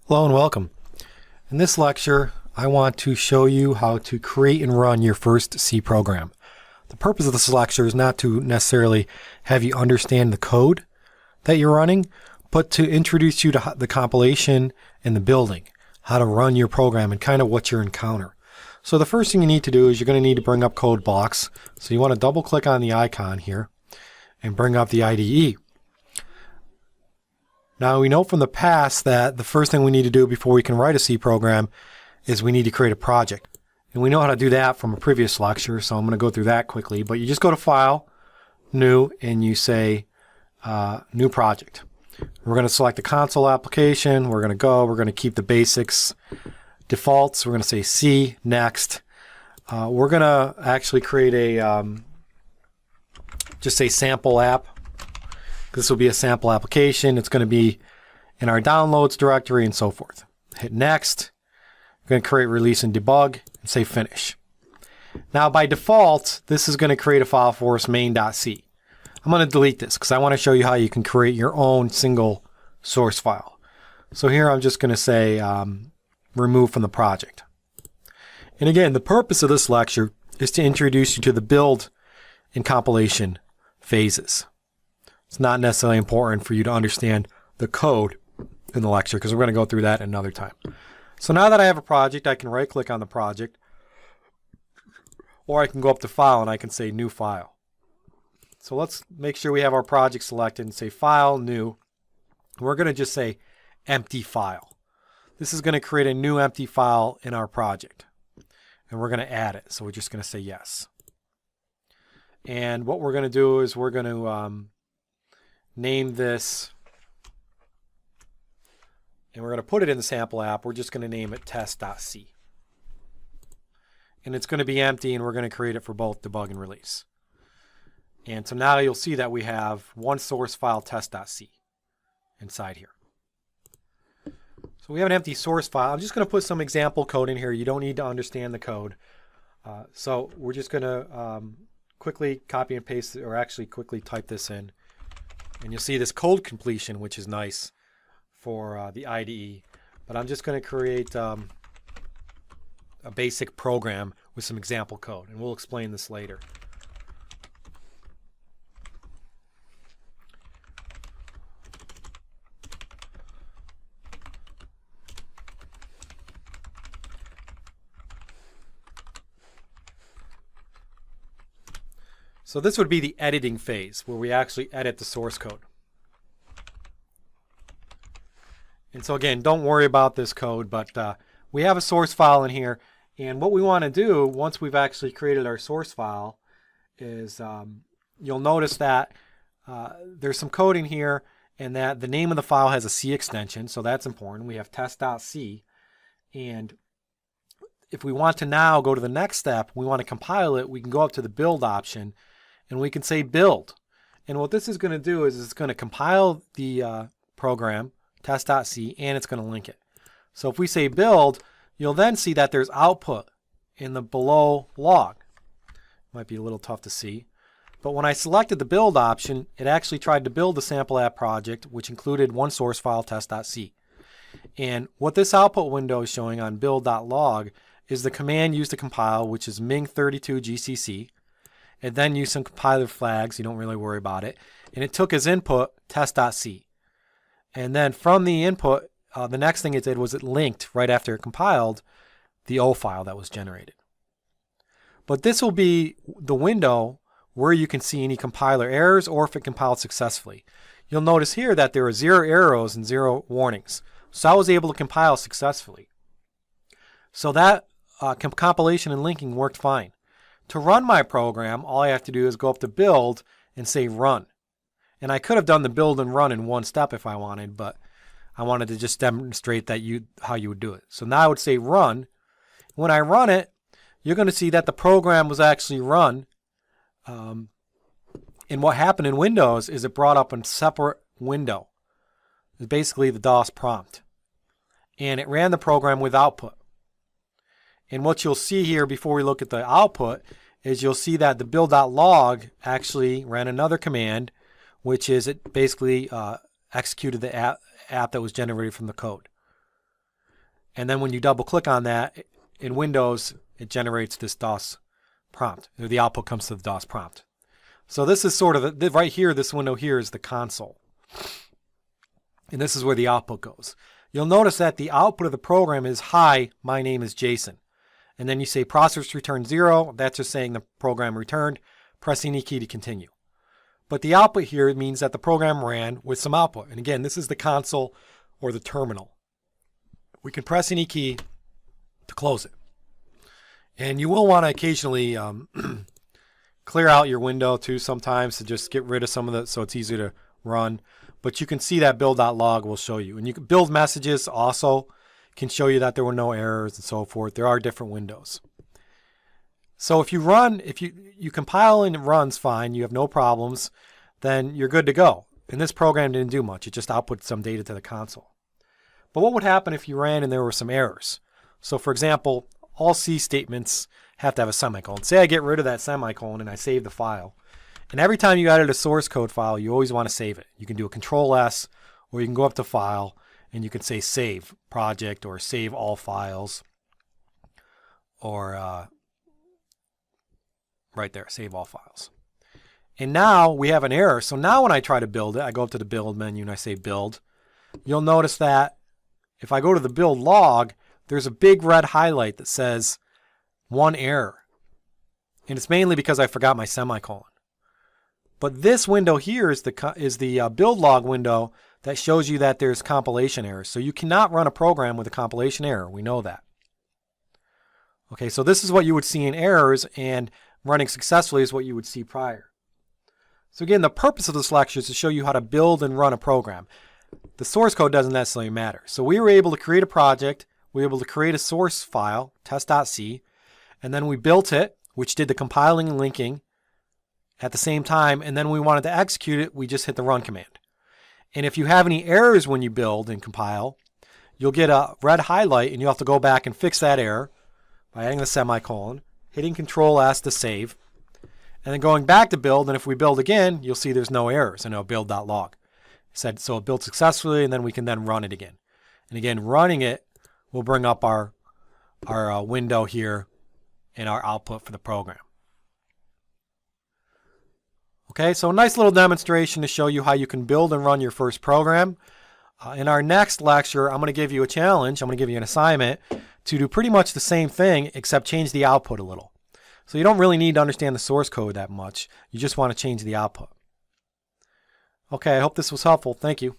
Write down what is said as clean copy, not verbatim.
Hello and welcome. In this lecture, I want to show you how to create and run your first C program. The purpose of this lecture is not to necessarily have you understand the code that you're running, but to introduce you to the compilation and the building, how to run your program and kind of what you encounter. So the first thing you need to do is you're going to need to bring up CodeBlocks. So you want to double click on the icon here and bring up the IDE. Now we know from the past that the first thing we need to do before we can write a C program is we need to create a project. And we know how to do that from a previous lecture, so I'm going to go through that quickly. But you just go to File, New, and you say New Project. We're going to select the console application. We're going to keep the basics defaults. We're going to say C, Next. We're going to actually create a, just say sample app. This will be a sample application. It's going to be in our downloads directory and so forth. Hit next. We're going to create, release, and debug, and say finish. Now by default, this is going to create a file for us, main.c. I'm going to delete this because I want to show you how you can create your own single source file. So here I'm just going to say remove from the project. And again, the purpose of this lecture is to introduce you to the build and compilation phases. It's not necessarily important for you to understand the code in the lecture because we're going to go through that another time. So now that I have a project, I can right click on the project, or I can go up to File and I can say New File. So let's make sure we have our project selected and say File, New. We're going to just say Empty File. This is going to create a new empty file in our project. And we're going to add it. So we're just going to say yes. And what we're going to do is we're going to name this, and we're going to put it in the sample app. We're just going to name it test.c. And it's going to be empty, and we're going to create it for both debug and release. And so now you'll see that we have one source file, test.c, inside here. So we have an empty source file. I'm just going to put some example code in here. You don't need to understand the code. So we're just going to quickly copy and paste, or actually quickly type this in. And you'll see this code completion, which is nice for the IDE. But I'm just going to create a basic program with some example code. And we'll explain this later. So this would be the editing phase where we actually edit the source code. And so again, don't worry about this code, but we have a source file in here. And what we want to do once we've actually created our source file is you'll notice that there's some code in here and that the name of the file has a C extension. So that's important. We have test.c. And if we want to now go to the next step, we want to compile it, we can go up to the build option and we can say build. And what this is going to do is it's going to compile the program, test.c, and it's going to link it. So if we say build, you'll then see that there's output in the below log. Might be a little tough to see. But when I selected the build option, it actually tried to build the sample app project, which included one source file, test.c. And what this output window is showing on build.log is the command used to compile, which is Ming32GCC. It then used some compiler flags, you don't really worry about it. And it took as input test.c. And then from the input, the next thing it did was it linked, right after it compiled, the O file that was generated. But this will be the window where you can see any compiler errors or if it compiled successfully. You'll notice here that there are 0 arrows and 0 warnings. So I was able to compile successfully. So that compilation and linking worked fine. To run my program, all I have to do is go up to build and say run. And I could have done the build and run in one step if I wanted, but I wanted to just demonstrate that how you would do it. So now I would say run. When I run it, you're going to see that the program was actually run. And what happened in Windows is it brought up a separate window. It's basically the DOS prompt. And it ran the program with output. And what you'll see here before we look at the output is you'll see that the build.log actually ran another command, which is it basically executed the app that was generated from the code. And then when you double click on that in Windows, it generates this DOS prompt. The output comes to the DOS prompt. So this is sort of, right here, this window here is the console. And this is where the output goes. You'll notice that the output of the program is, hi, my name is Jason. And then you say process return 0. That's just saying the program returned. Press any key to continue. But the output here means that the program ran with some output. And again, this is the console or the terminal. We can press any key to close it. And you will want to occasionally clear out your window too sometimes to just get rid of some of it so it's easier to run. But you can see that build.log will show you. And you can build messages also can show you that there were no errors and so forth. There are different windows. So if you run, if you compile and it runs fine, you have no problems, then you're good to go. And this program didn't do much. It just output some data to the console. But what would happen if you ran and there were some errors? So for example, all C statements have to have a semicolon. Say I get rid of that semicolon and I save the file. And every time you edit a source code file, you always want to save it. You can do a Control S, or you can go up to File, and you can say Save Project, or Save All Files, or right there, Save All Files. And now we have an error. So now when I try to build it, I go up to the Build menu and I say Build. You'll notice that if I go to the Build log, there's a big red highlight that says 1 error. And it's mainly because I forgot my semicolon. But this window here is the build log window that shows you that there's compilation errors. So you cannot run a program with a compilation error. We know that. Okay, so this is what you would see in errors, and running successfully is what you would see prior. So again, the purpose of this lecture is to show you how to build and run a program. The source code doesn't necessarily matter. So we were able to create a project. We were able to create a source file, test.c, and then we built it, which did the compiling and linking at the same time, and then we wanted to execute it, we just hit the run command. And if you have any errors when you build and compile, you'll get a red highlight and you'll have to go back and fix that error by adding the semicolon, hitting Control S to save, and then going back to build, and if we build again, you'll see there's no errors, and it'll build.log. So it built successfully, and then we can then run it again. And again, running it will bring up our window here and our output for the program. Okay, so a nice little demonstration to show you how you can build and run your first program. In our next lecture, I'm going to give you a challenge. I'm going to give you an assignment to do pretty much the same thing, except change the output a little. So you don't really need to understand the source code that much. You just want to change the output. Okay, I hope this was helpful. Thank you.